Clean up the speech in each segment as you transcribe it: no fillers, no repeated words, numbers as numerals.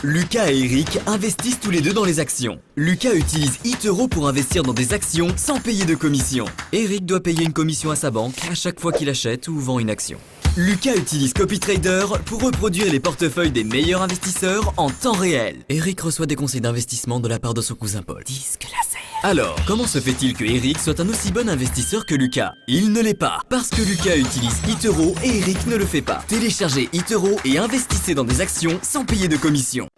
Lucas et Eric investissent tous les deux dans les actions. Lucas utilise eToro pour investir dans des actions sans payer de commission. Eric doit payer une commission à sa banque à chaque fois qu'il achète ou vend une action. Lucas utilise CopyTrader pour reproduire les portefeuilles des meilleurs investisseurs en temps réel. Eric reçoit des conseils d'investissement de la part de son cousin Paul. Disque laser. Alors, comment se fait-il que Eric soit un aussi bon investisseur que Lucas? Il ne l'est pas, parce que Lucas utilise eToro et Eric ne le fait pas. Téléchargez eToro et investissez dans des actions sans payer de commission.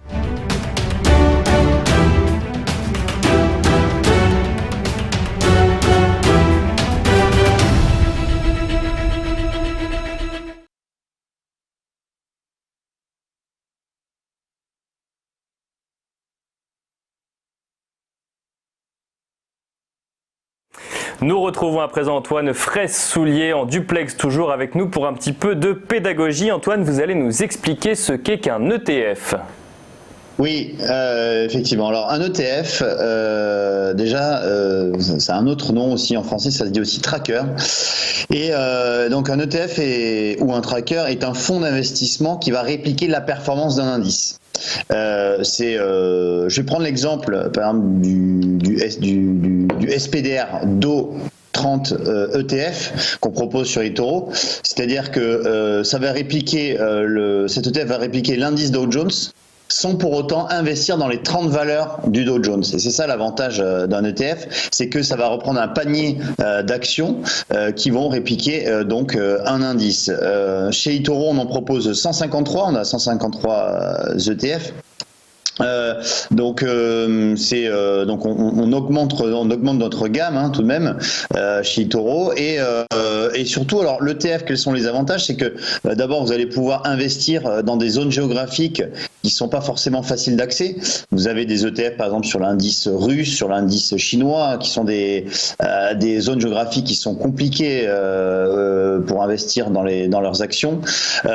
Nous retrouvons à présent Antoine Fraisse-Soulier en duplex, toujours avec nous pour un petit peu de pédagogie. Antoine, vous allez nous expliquer ce qu'est qu'un ETF. Oui, effectivement. Alors un ETF, déjà, c'est un autre nom aussi en français, ça se dit aussi tracker. Et donc un ETF ou un tracker est un fonds d'investissement qui va répliquer la performance d'un indice. Je vais prendre l'exemple par exemple du SPDR DO 30 ETF qu'on propose sur eToro, c'est-à-dire que ça va répliquer cet ETF va répliquer l'indice Dow Jones sans pour autant investir dans les 30 valeurs du Dow Jones. Et c'est ça l'avantage d'un ETF, c'est que ça va reprendre un panier d'actions qui vont répliquer donc un indice. Chez eToro, on en propose 153, on a 153 ETF. Donc on augmente notre gamme tout de même chez eToro et surtout alors l'ETF, quels sont les avantages, c'est que d'abord vous allez pouvoir investir dans des zones géographiques qui sont pas forcément faciles d'accès. Vous avez des ETF par exemple sur l'indice russe, sur l'indice chinois, qui sont des zones géographiques qui sont compliquées pour investir dans leurs actions.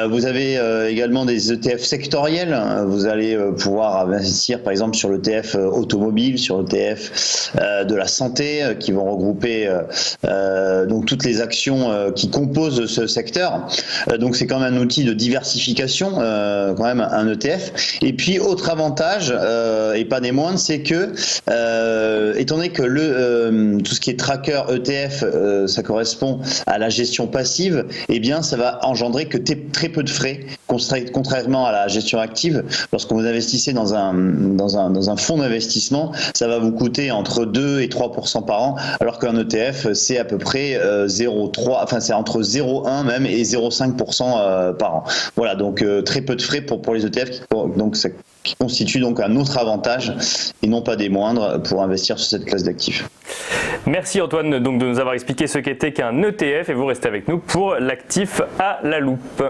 Vous avez également des ETF sectoriels. Vous allez pouvoir investir par exemple sur l'ETF automobile, sur l'ETF de la santé, qui vont regrouper donc toutes les actions qui composent ce secteur. Donc c'est quand même un outil de diversification, quand même un ETF. Et puis autre avantage, et pas des moindres, c'est que étant donné que tout ce qui est tracker ETF, ça correspond à la gestion passive, eh bien ça va engendrer que très peu de frais, contrairement à la gestion active. Lorsque vous investissez dans un fonds d'investissement, ça va vous coûter entre 2 et 3% par an, alors qu'un ETF, c'est à peu près 0,3, enfin c'est entre 0,1 même et 0,5% par an. Voilà, donc très peu de frais pour les ETF, qui constitue donc un autre avantage et non pas des moindres pour investir sur cette classe d'actifs. Merci Antoine donc de nous avoir expliqué ce qu'était qu'un ETF et vous restez avec nous pour l'actif à la loupe.